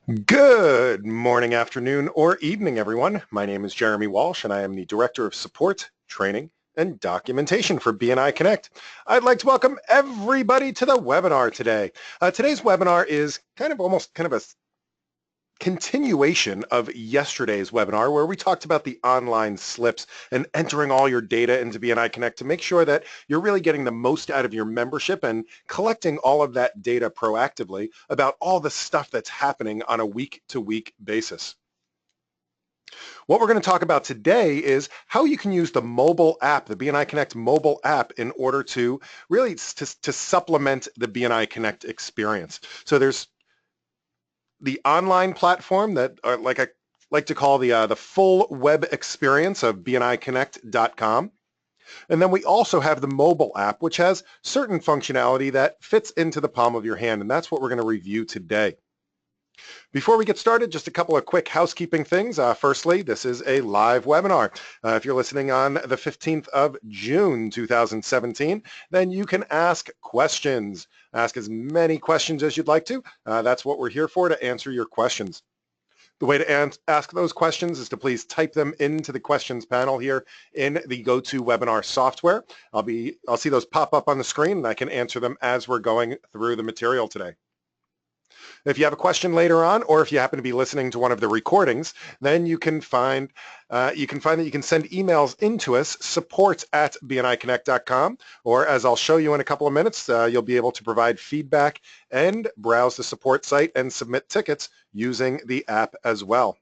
Good morning, afternoon, or evening, everyone. My name is Jeremy Walsh, and I am the Director of Support, Training, and Documentation for BNI Connect. I'd like to welcome everybody to the webinar today. Today's webinar is almost a continuation of yesterday's webinar where we talked about the online slips and entering all your data into BNI Connect to make sure that you're really getting the most out of your membership and collecting all of that data proactively about all the stuff that's happening on a week-to-week basis. What we're going to talk about today is how you can use the mobile app, the BNI Connect mobile app, in order to really to supplement the BNI Connect experience. So there's the online platform that I like to call the full web experience of bniconnect.com. And then we also have the mobile app, which has certain functionality that fits into the palm of your hand. And that's what we're going to review today. Before we get started, just a couple of quick housekeeping things. Firstly, this is a live webinar. If you're listening on the 15th of June, 2017, then you can ask questions. Ask as many questions as you'd like to. That's what we're here for, to answer your questions. The way to ask those questions is to please type them into the questions panel here in the GoToWebinar software. I'll see those pop up on the screen, and I can answer them as we're going through the material today. If you have a question later on, or if you happen to be listening to one of the recordings, then you can find that you can send emails into us, support@bniconnect.com, or as I'll show you in a couple of minutes, you'll be able to provide feedback and browse the support site and submit tickets using the app as well.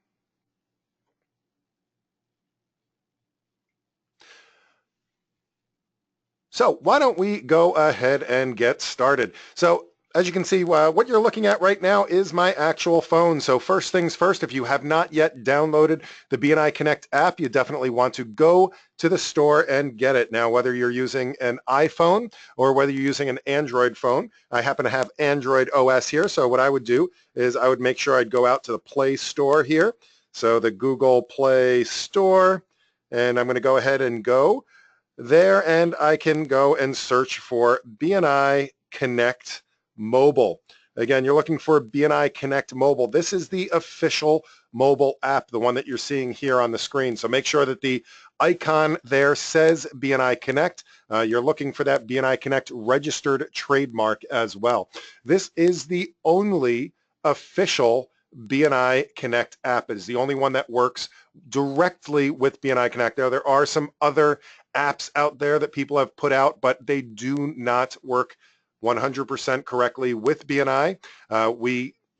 So why don't we go ahead and get started? So as you can see, what you're looking at right now is my actual phone. So first things first, if you have not yet downloaded the BNI Connect app, you definitely want to go to the store and get it. Now, whether you're using an iPhone or whether you're using an Android phone, I happen to have Android OS here. So what I would do is I would make sure I'd go out to the Play Store here. So the Google Play Store, and I'm going to go ahead and go there, and I can go and search for BNI Connect Mobile. Again, you're looking for BNI Connect Mobile. This is the official mobile app, the one that you're seeing here on the screen. So make sure that the icon there says BNI Connect. You're looking for that BNI Connect registered trademark as well. This is the only official BNI Connect app. It is the only one that works directly with BNI Connect. Now, there are some other apps out there that people have put out, but they do not work 100% correctly with BNI.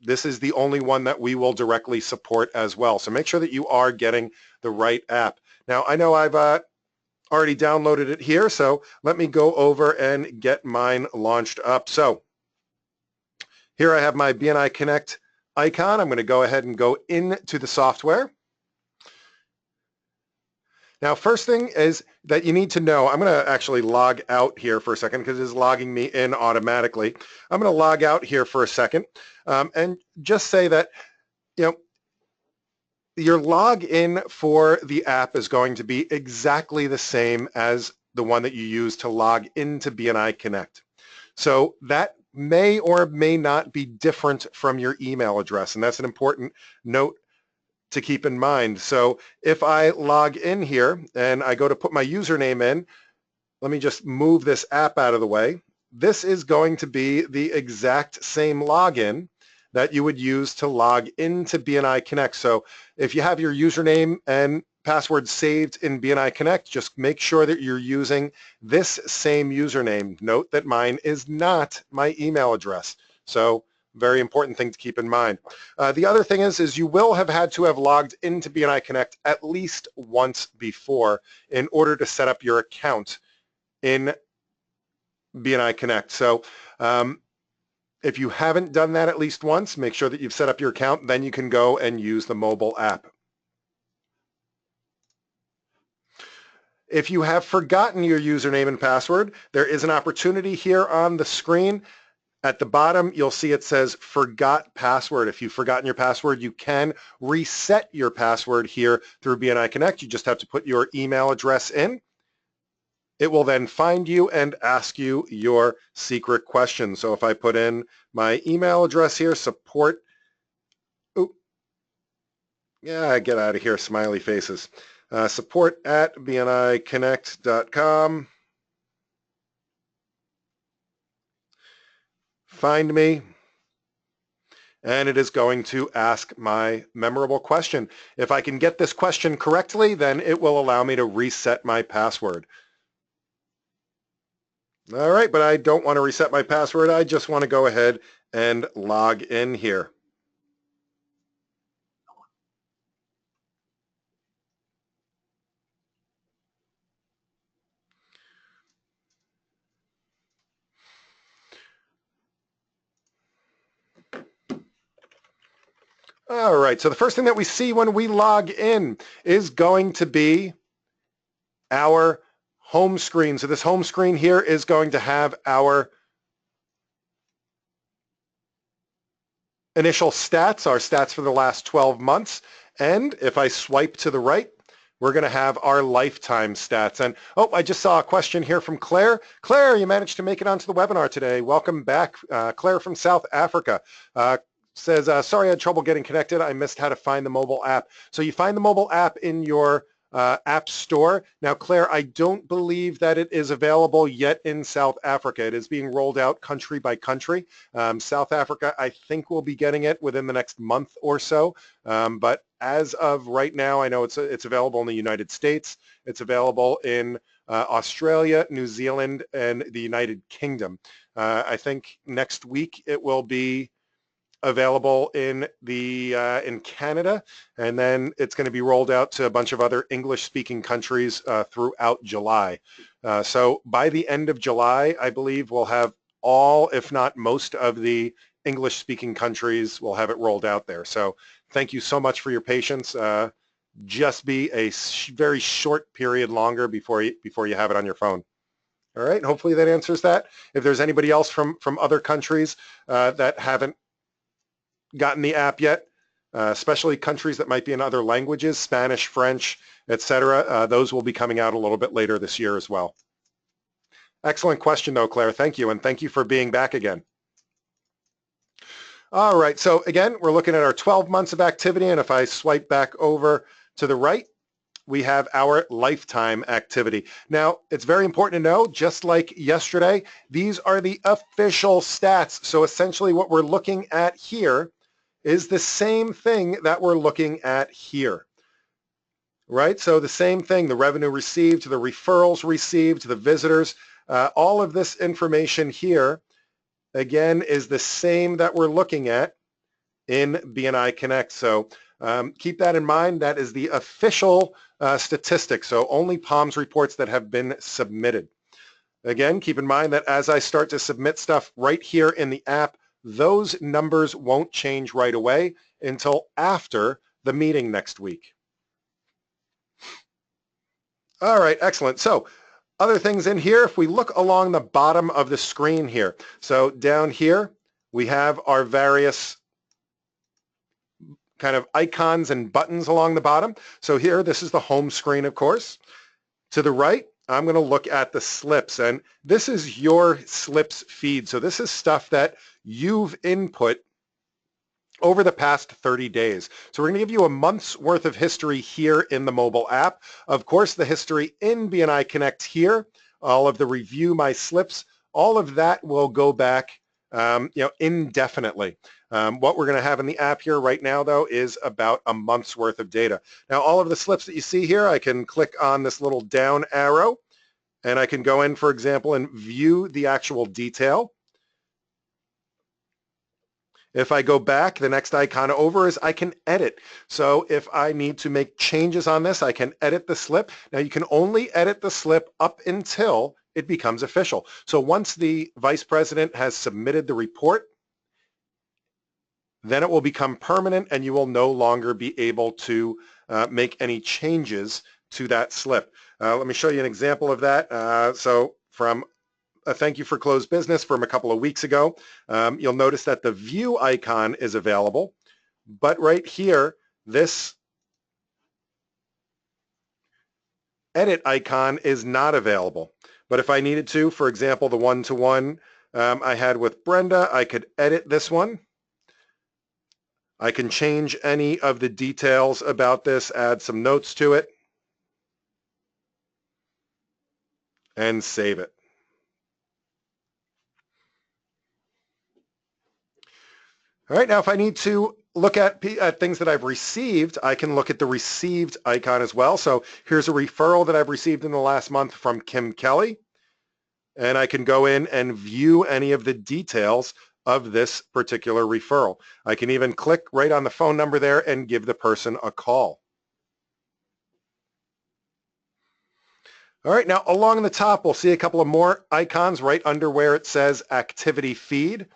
This is the only one that we will directly support as well. So make sure that you are getting the right app. Now, I know I've already downloaded it here, so let me go over and get mine launched up. So here I have my BNI Connect icon. I'm going to go ahead and go into the software. Now, first thing is that you need to know, I'm going to actually log out here for a second because it is logging me in automatically. I'm going to log out here for a second and just say that, your login for the app is going to be exactly the same as the one that you use to log into BNI Connect. So that may or may not be different from your email address, and that's an important note to keep in mind. So if I log in here and I go to put my username in, let me just move this app out of the way. This is going to be the exact same login that you would use to log into BNI Connect. So if you have your username and password saved in BNI Connect, just make sure that you're using this same username. Note that mine is not my email address. So very important thing to keep in mind. The other thing is you will have had to have logged into BNI Connect at least once before in order to set up your account in BNI Connect. So if you haven't done that at least once, make sure that you've set up your account. Then you can go and use the mobile app. If you have forgotten your username and password, there is an opportunity here on the screen. At the bottom, you'll see it says forgot password. If you've forgotten your password, you can reset your password here through BNI Connect. You just have to put your email address in. It will then find you and ask you your secret question. So if I put in my email address here, support, Yeah, get out of here, smiley faces. Support at bniconnect.com. Find me, and it is going to ask my memorable question. If I can get this question correctly, then it will allow me to reset my password. All right, but I don't want to reset my password. I just want to go ahead and log in here. All right, so the first thing that we see when we log in is going to be our home screen. So this home screen here is going to have our initial stats, our stats for the last 12 months. And if I swipe to the right, we're going to have our lifetime stats. And oh, I just saw a question here from Claire. Claire, you managed to make it onto the webinar today. Welcome back. Claire from South Africa. Says, sorry, I had trouble getting connected. I missed how to find the mobile app. So you find the mobile app in your app store. Now, Claire, I don't believe that it is available yet in South Africa. It is being rolled out country by country. South Africa, I think, will be getting it within the next month or so. But as of right now, I know it's available in the United States. It's available in Australia, New Zealand, and the United Kingdom. I think next week it will be available in Canada, and then it's going to be rolled out to a bunch of other English-speaking countries throughout July. So by the end of July, I believe we'll have all, if not most, of the English-speaking countries will have it rolled out there. So thank you so much for your patience. Just be a very short period longer before you have it on your phone. All right, hopefully that answers that. If there's anybody else from other countries that haven't gotten the app yet, especially countries that might be in other languages, Spanish, French, etc. Those will be coming out a little bit later this year as well. Excellent question, though, Claire. Thank you, and thank you for being back again. All right, so again, we're looking at our 12 months of activity, and if I swipe back over to the right, we have our lifetime activity. Now, it's very important to know, just like yesterday, these are the official stats. So essentially what we're looking at here is the same thing that we're looking at here, right? So the same thing, the revenue received, the referrals received, the visitors, all of this information here, again, is the same that we're looking at in BNI Connect. So keep that in mind. That is the official statistic. So only POMS reports that have been submitted. Again, keep in mind that as I start to submit stuff right here in the app, those numbers won't change right away until after the meeting next week. All right, excellent. So other things in here, if we look along the bottom of the screen here, so down here we have our various kind of icons and buttons along the bottom. So here, this is the home screen, of course. To the right, I'm going to look at the slips, and this is your slips feed. So this is stuff that you've input over the past 30 days. So we're going to give you a month's worth of history here in the mobile app. Of course, the history in BNI Connect here, all of the review my slips, all of that will go back indefinitely. What we're going to have in the app here right now, though, is about a month's worth of data. Now, all of the slips that you see here, I can click on this little down arrow, and I can go in, for example, and view the actual detail. If I go back, the next icon over is I can edit. So if I need to make changes on this, I can edit the slip. Now, you can only edit the slip up until it becomes official. So once the vice president has submitted the report, then it will become permanent and you will no longer be able to make any changes to that slip. Let me show you an example of that. So from a thank you for closed business from a couple of weeks ago, you'll notice that the view icon is available, but right here, this edit icon is not available. But if I needed to, for example, the one-to-one I had with Brenda, I could edit this one. I can change any of the details about this, add some notes to it, and save it. All right, now if I need to look at things that I've received, I can look at the received icon as well. So here's a referral that I've received in the last month from Kim Kelly, and I can go in and view any of the details of this particular referral. I can even click right on the phone number there and give the person a call. All right, now along the top, we'll see a couple of more icons right under where it says Activity Feed.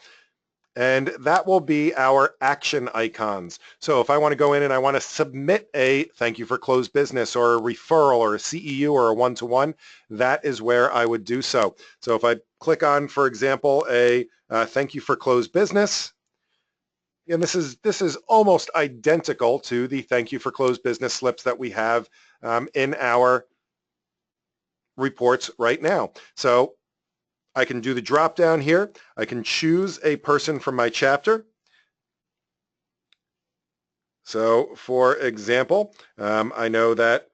And that will be our action icons. So if I want to go in and I want to submit a thank you for closed business or a referral or a CEU or a one-to-one, that is where I would do so. So if I click on, for example, a thank you for closed business, and this is almost identical to the thank you for closed business slips that we have in our reports right now. So I can do the drop down here. I can choose a person from my chapter. So for example, I know that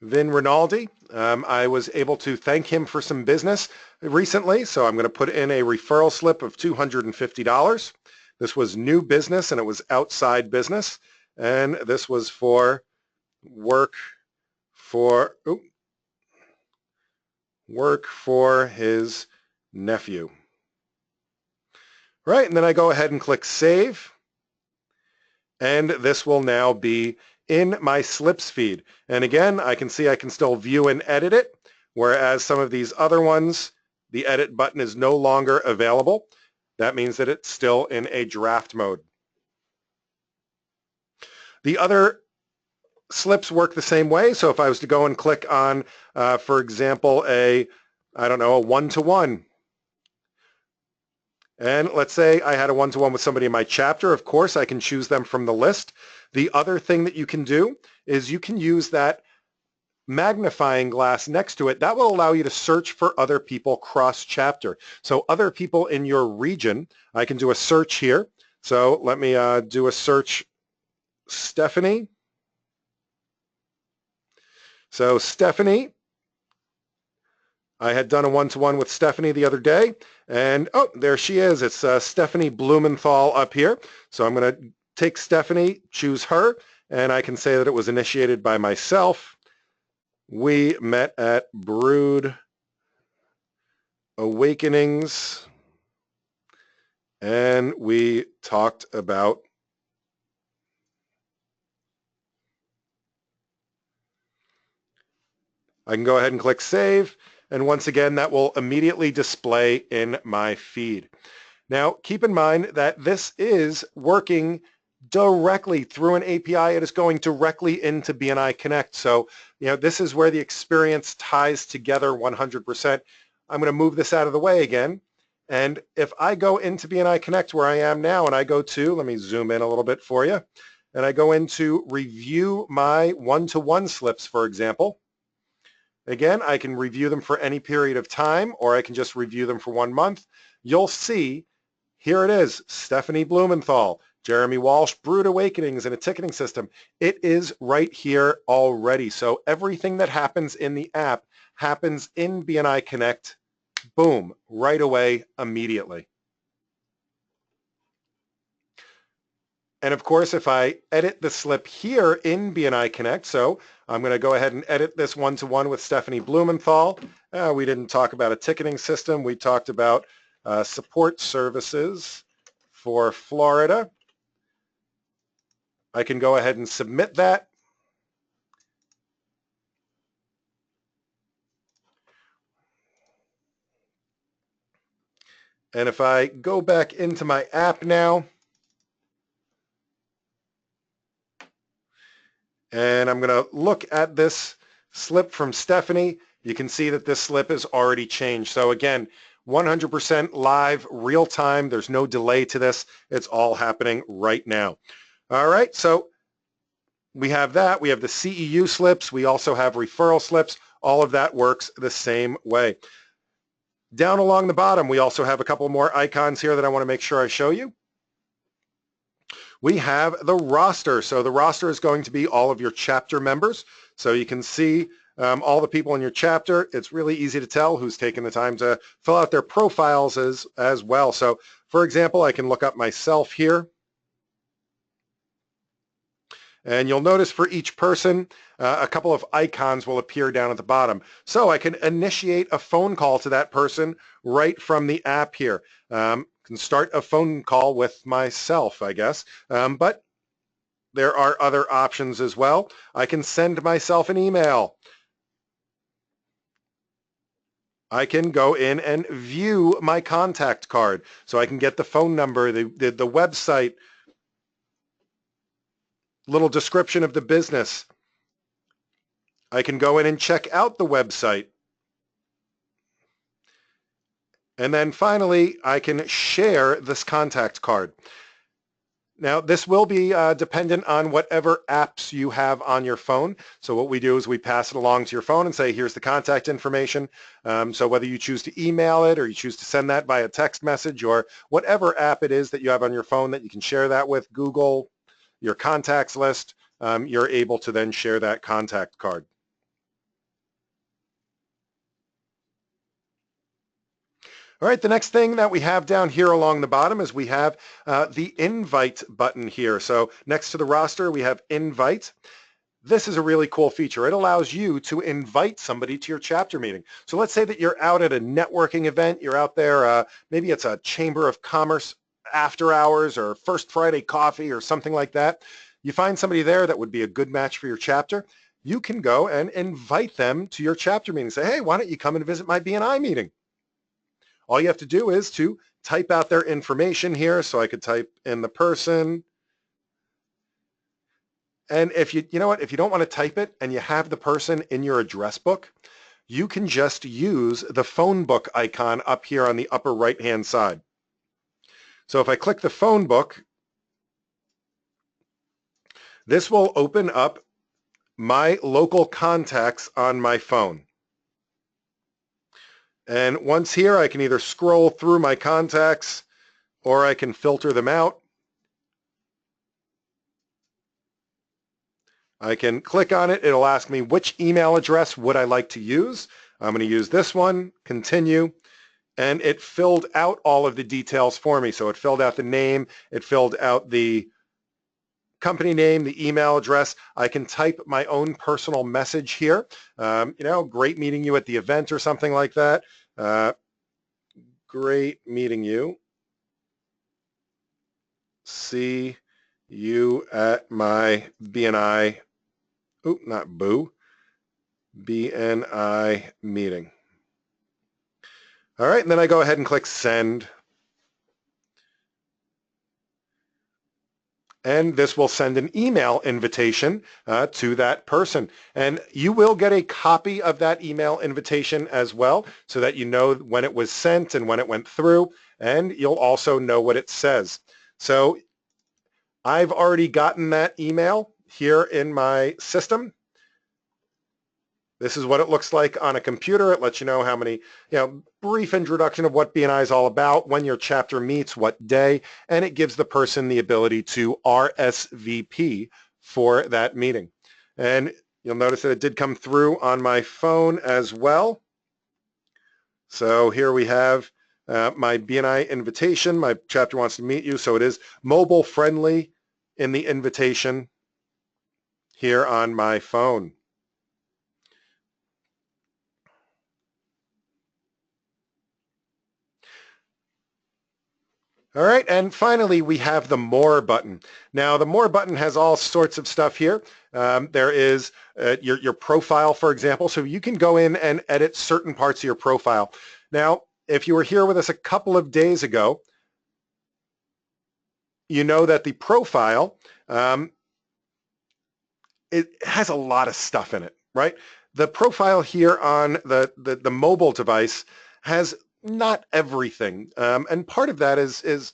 Vin Rinaldi, I was able to thank him for some business recently. So I'm going to put in a referral slip of $250. This was new business and it was outside business. And this was for work for his nephew. Right, and then I go ahead and click Save. And this will now be in my slips feed. And again, I can see I can still view and edit it, whereas some of these other ones, the edit button is no longer available. That means that it's still in a draft mode. The other slips work the same way. So if I was to go and click on, for example, a one-to-one, and let's say I had a one-to-one with somebody in my chapter, of course, I can choose them from the list. The other thing that you can do is you can use that magnifying glass next to it. That will allow you to search for other people cross-chapter. So other people in your region, I can do a search here. So let me do a search, Stephanie. So Stephanie, I had done a one-to-one with Stephanie the other day, and oh, there she is. It's Stephanie Blumenthal up here. So I'm going to take Stephanie, choose her, and I can say that it was initiated by myself. We met at Brood Awakenings, and we talked about I can go ahead and click Save, and once again, that will immediately display in my feed. Now, keep in mind that this is working directly through an API. It is going directly into BNI Connect. So, this is where the experience ties together 100%. I'm going to move this out of the way again. And if I go into BNI Connect where I am now and I go to, let me zoom in a little bit for you, and I go into review my one-to-one slips, for example. Again, I can review them for any period of time, or I can just review them for 1 month. You'll see, here it is, Stephanie Blumenthal, Jeremy Walsh, Brood Awakenings, and a ticketing system. It is right here already. So everything that happens in the app happens in BNI Connect, boom, right away, immediately. And of course, if I edit the slip here in BNI Connect, so I'm going to go ahead and edit this one-to-one with Stephanie Blumenthal. We didn't talk about a ticketing system. We talked about support services for Florida. I can go ahead and submit that. And if I go back into my app now, and I'm going to look at this slip from Stephanie, you can see that this slip is already changed. So again, 100% live, real time. There's no delay to this. It's all happening right now. All right, so we have that. We have the CEU slips. We also have referral slips. All of that works the same way. Down along the bottom, we also have a couple more icons here that I want to make sure I show you. We have the roster. So the roster is going to be all of your chapter members. So you can see all the people in your chapter. It's really easy to tell who's taken the time to fill out their profiles as well. So for example, I can look up myself here. And you'll notice for each person, a couple of icons will appear down at the bottom. So I can initiate a phone call to that person right from the app here. Can start a phone call with myself, I guess. But there are other options as well. I can send myself an email. I can go in and view my contact card. So I can get the phone number, the website, little description of the business. I can go in and check out the website. And then finally, I can share this contact card. Now, this will be dependent on whatever apps you have on your phone. So what we do is we pass it along to your phone and say, here's the contact information. So whether you choose to email it or you choose to send that via text message or whatever app it is that you have on your phone that you can share that with, Google, your contacts list, you're able to then share that contact card. All right, the next thing that we have down here along the bottom is we have the invite button here. So next to the roster, we have invite. This is a really cool feature. It allows you to invite somebody to your chapter meeting. So let's say that you're out at a networking event. You're out there, maybe it's a Chamber of Commerce after hours or First Friday coffee or something like that. You find somebody there that would be a good match for your chapter. You can go and invite them to your chapter meeting. Say, hey, why don't you come and visit my BNI meeting? All you have to do is to type out their information here. So I could type in the person. And if you know what, if you don't want to type it and you have the person in your address book, you can just use the phone book icon up here on the upper right-hand side. So if I click the phone book, this will open up my local contacts on my phone. And once here, I can either scroll through my contacts or I can filter them out. I can click on it. It'll ask me which email address would I like to use. I'm going to use this one, continue, and it filled out all of the details for me. So it filled out the name, it filled out the company name, the email address. I can type my own personal message here. Great meeting you at the event or something like that. Great meeting you. See you at my BNI, BNI meeting. All right, and then I go ahead and click send. And this will send an email invitation to that person. And you will get a copy of that email invitation as well so that you know when it was sent and when it went through, and you'll also know what it says. So I've already gotten that email here in my system. This is what it looks like on a computer. It lets you know how many, brief introduction of what BNI is all about, when your chapter meets, what day, and it gives the person the ability to RSVP for that meeting. And you'll notice that it did come through on my phone as well. So here we have my BNI invitation. My chapter wants to meet you, so it is mobile friendly in the invitation here on my phone. All right, and finally we have the More button. Now the More button has all sorts of stuff here. There is your profile, for example, so you can go in and edit certain parts of your profile. Now, if you were here with us a couple of days ago, you know that the profile, it has a lot of stuff in it, right? The profile here on the mobile device has not everything. And part of that is,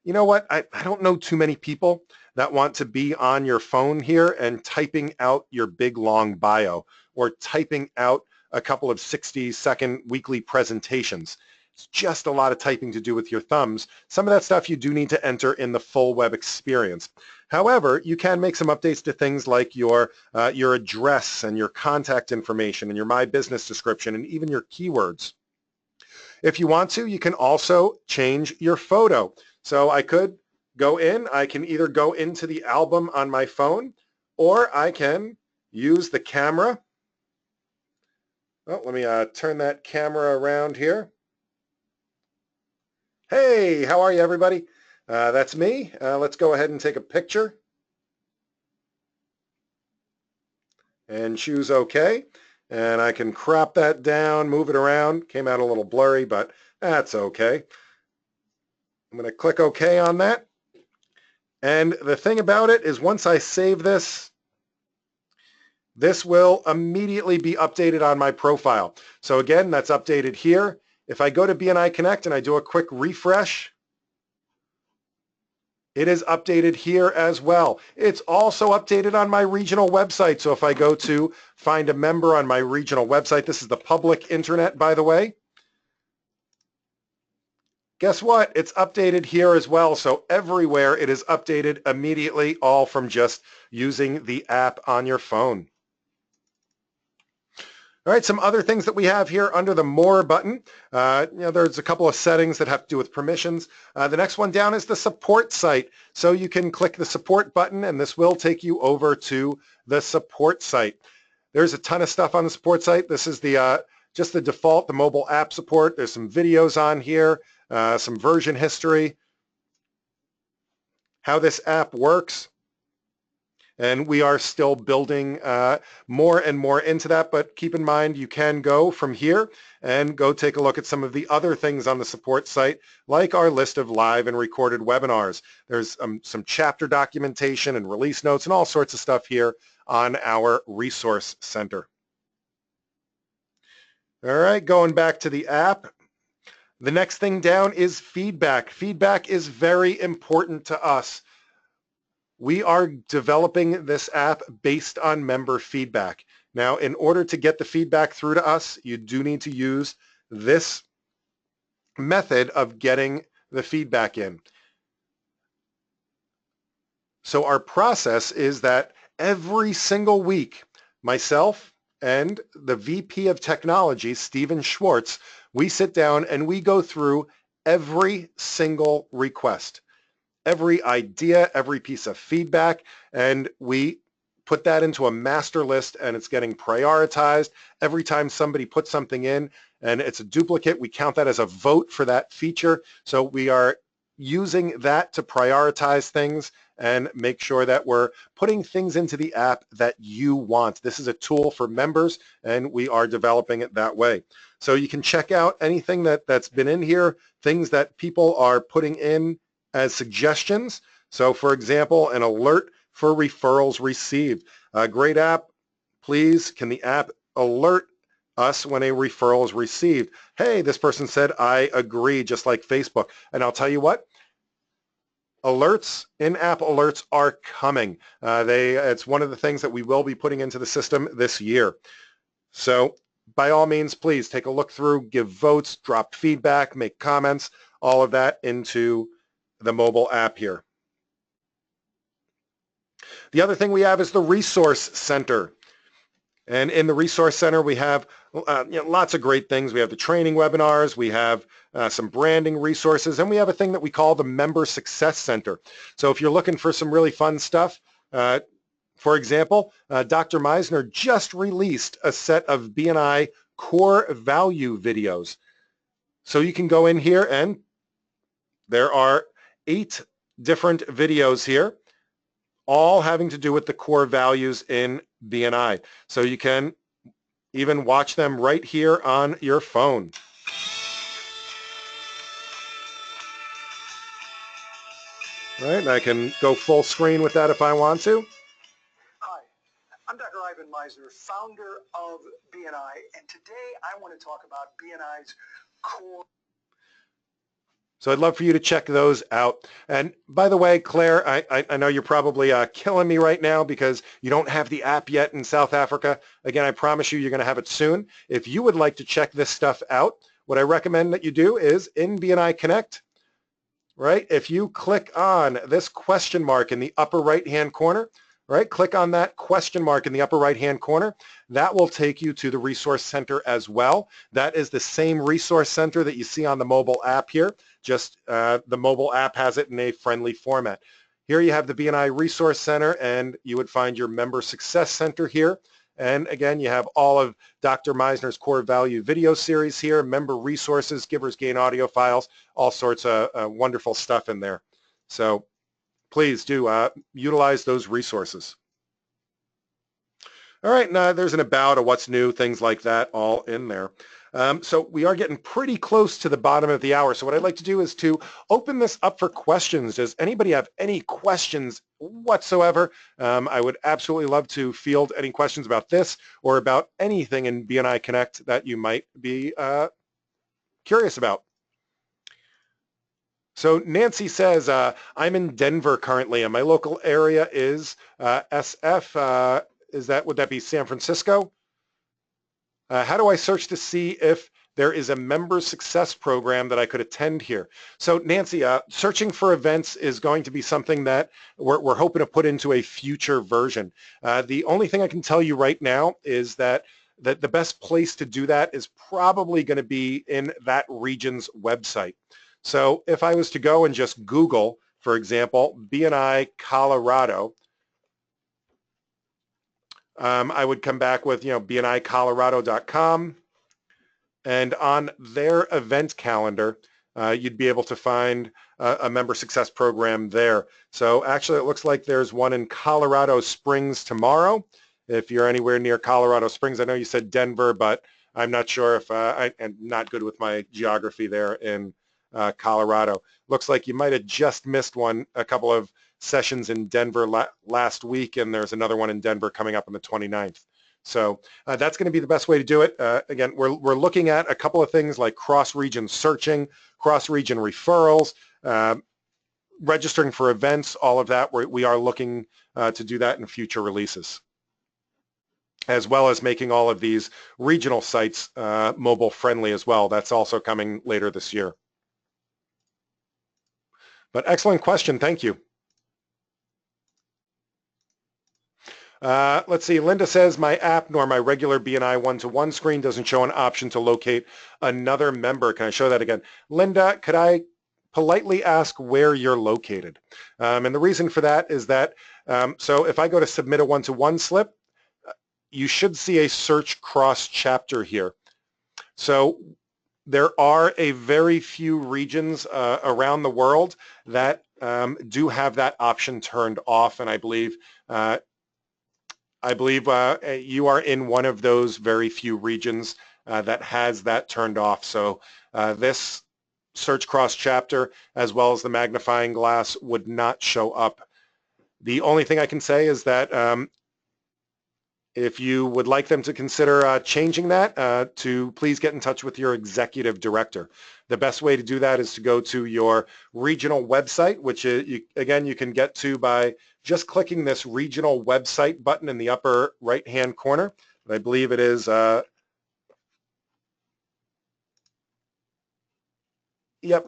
you know what, I don't know too many people that want to be on your phone here and typing out your big long bio or typing out a couple of 60-second weekly presentations. It's just a lot of typing to do with your thumbs. Some of that stuff you do need to enter in the full web experience. However, you can make some updates to things like your address and your contact information and your My Business description and even your keywords. If you want to, you can also change your photo. So I could go in, I can either go into the album on my phone, or I can use the camera. Oh, let me turn that camera around here. Hey, how are you, everybody? That's me. Let's go ahead and take a picture and choose OK. And I can crop that down, move it around. Came out a little blurry, but that's OK. I'm going to click OK on that. And the thing about it is once I save this, this will immediately be updated on my profile. So again, that's updated here. If I go to BNI Connect and I do a quick refresh, it is updated here as well. It's also updated on my regional website. So if I go to find a member on my regional website, this is the public internet, by the way. Guess what? It's updated here as well. So everywhere it is updated immediately, all from just using the app on your phone. All right, some other things that we have here under the More button. There's a couple of settings that have to do with permissions. The next one down is the support site. So you can click the support button and this will take you over to the support site. There's a ton of stuff on the support site. This is the just the default, the mobile app support. There's some videos on here, some version history, how this app works. And we are still building more and more into that, but keep in mind you can go from here and go take a look at some of the other things on the support site, like our list of live and recorded webinars. There's some chapter documentation and release notes and all sorts of stuff here on our resource center. All right, going back to the app. The next thing down is feedback. Feedback is very important to us. We are developing this app based on member feedback. Now, in order to get the feedback through to us, you do need to use this method of getting the feedback in. So our process is that every single week, myself and the VP of Technology, Steven Schwartz, we sit down and we go through every single request, every idea, every piece of feedback, and we put that into a master list and it's getting prioritized. Every time somebody puts something in and it's a duplicate, we count that as a vote for that feature. So we are using that to prioritize things and make sure that we're putting things into the app that you want. This is a tool for members and we are developing it that way. So you can check out anything that's been in here, things that people are putting in as suggestions. So for example, an alert for referrals received. A great app, please, can the app alert us when a referral is received? Hey, this person said, I agree, just like Facebook. And I'll tell you what, alerts, in-app alerts are coming. It's one of the things that we will be putting into the system this year. So by all means, please take a look through, give votes, drop feedback, make comments, all of that into the mobile app here. The other thing we have is the Resource Center. And in the Resource Center, we have lots of great things. We have the training webinars, we have some branding resources, and we have a thing that we call the Member Success Center. So if you're looking for some really fun stuff, for example, Dr. Meisner just released a set of BNI core value videos. So you can go in here and there are 8 different videos here, all having to do with the core values in BNI. So you can even watch them right here on your phone. All right, and I can go full screen with that if I want to. Hi, I'm Dr. Ivan Meisner, founder of BNI, and today I want to talk about BNI's core. So I'd love for you to check those out. And by the way, Claire, I know you're probably killing me right now because you don't have the app yet in South Africa. Again, I promise you, you're going to have it soon. If you would like to check this stuff out, what I recommend that you do is in BNI Connect, right? If you click on this question mark in the upper right-hand corner, right? Click on that question mark in the upper right-hand corner. That will take you to the Resource Center as well. That is the same Resource Center that you see on the mobile app here. Just the mobile app has it in a friendly format. Here you have the BNI Resource Center, and you would find your Member Success Center here. And again, you have all of Dr. Meisner's core value video series here, member resources, Givers Gain audio files, all sorts of wonderful stuff in there. So please do utilize those resources. All right, now there's an about, a what's new, things like that all in there. So we are getting pretty close to the bottom of the hour. So what I'd like to do is to open this up for questions. Does anybody have any questions whatsoever? I would absolutely love to field any questions about this or about anything in BNI Connect that you might be curious about. So Nancy says, I'm in Denver currently, and my local area is SF. Would that be San Francisco? How do I search to see if there is a member success program that I could attend here? So Nancy, searching for events is going to be something that we're hoping to put into a future version. The only thing I can tell you right now is that the best place to do that is probably going to be in that region's website. So if I was to go and just Google, for example, BNI Colorado, I would come back with, bnicolorado.com, and on their event calendar, you'd be able to find a member success program there. So actually, it looks like there's one in Colorado Springs tomorrow. If you're anywhere near Colorado Springs, I know you said Denver, but I'm not sure if I'm not good with my geography there in Colorado. Looks like you might have just missed a couple of sessions in Denver last week, and there's another one in Denver coming up on the 29th. So that's going to be the best way to do it. Again, we're looking at a couple of things like cross-region searching, cross-region referrals, registering for events, all of that. We are looking to do that in future releases, as well as making all of these regional sites mobile friendly as well. That's also coming later this year. But excellent question. Thank you. Let's see. Linda says, my app nor my regular BNI one-to-one screen doesn't show an option to locate another member. Can I show that again? Linda, could I politely ask where you're located? And the reason for that is that, so if I go to submit a one-to-one slip, you should see a search cross chapter here. So there are a very few regions around the world that do have that option turned off, and I believe you are in one of those very few regions that has that turned off. So this search cross chapter, as well as the magnifying glass, would not show up. The only thing I can say is that if you would like them to consider changing that, to please get in touch with your executive director. The best way to do that is to go to your regional website, which again you can get to by just clicking this regional website button in the upper right-hand corner. I believe it is, yep,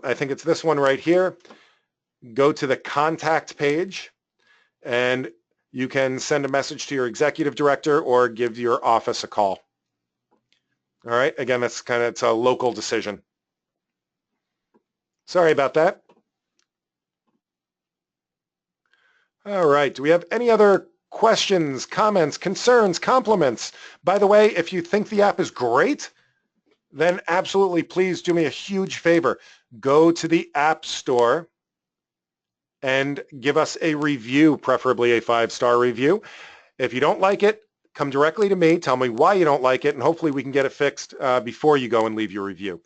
I think it's this one right here. Go to the contact page, and you can send a message to your executive director or give your office a call. All right, again, it's a local decision. Sorry about that. All right, do we have any other questions, comments, concerns, compliments? By the way, if you think the app is great, then absolutely please do me a huge favor. Go to the App Store and give us a review, preferably a 5-star review. If you don't like it, come directly to me, tell me why you don't like it, and hopefully we can get it fixed before you go and leave your review.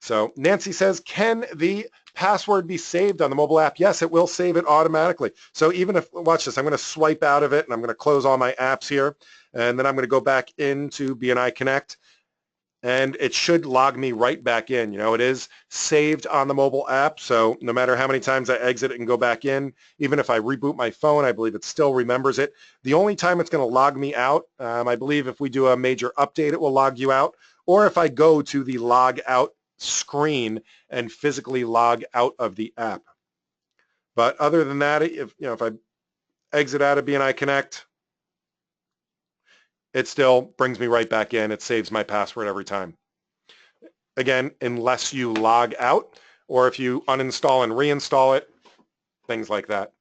So Nancy says, can the password be saved on the mobile app? Yes, it will save it automatically. So even if, watch this, I'm going to swipe out of it, and I'm going to close all my apps here, and then I'm going to go back into BNI Connect. and it should log me right back in. It is saved on the mobile app, so no matter how many times I exit it and go back in, even if I reboot my phone, I believe it still remembers it. The only time it's going to log me out, I believe if we do a major update, it will log you out, or if I go to the log out screen and physically log out of the app. But other than that, if I exit out of BNI Connect, it still brings me right back in. It saves my password every time. Again, unless you log out or if you uninstall and reinstall it, things like that.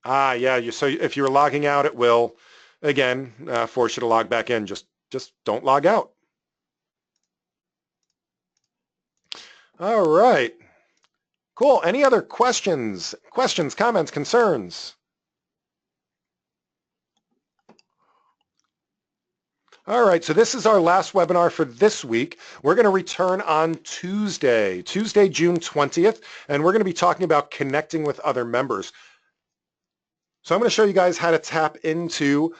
Yeah. So if you're logging out, it will, again, force you to log back in. Just don't log out. All right. Cool. Any other questions, comments, concerns? All right, so this is our last webinar for this week. We're going to return on Tuesday, June 20th, and we're going to be talking about connecting with other members. So I'm going to show you guys how to tap into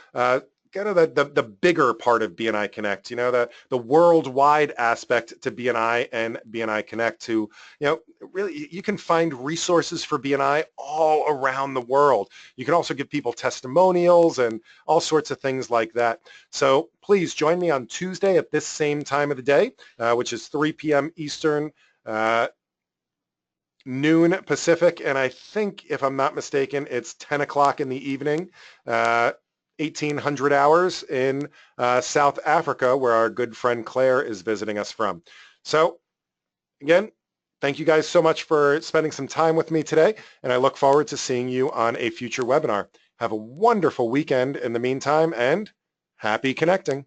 kind of the bigger part of BNI Connect, the worldwide aspect to BNI and BNI Connect to, really you can find resources for BNI all around the world. You can also give people testimonials and all sorts of things like that. So please join me on Tuesday at this same time of the day, which is 3 p.m. Eastern, noon Pacific, and I think, if I'm not mistaken, it's 10 o'clock in the evening, 1800 hours in South Africa, where our good friend Claire is visiting us from. So again, thank you guys so much for spending some time with me today, and I look forward to seeing you on a future webinar. Have a wonderful weekend in the meantime, and happy connecting.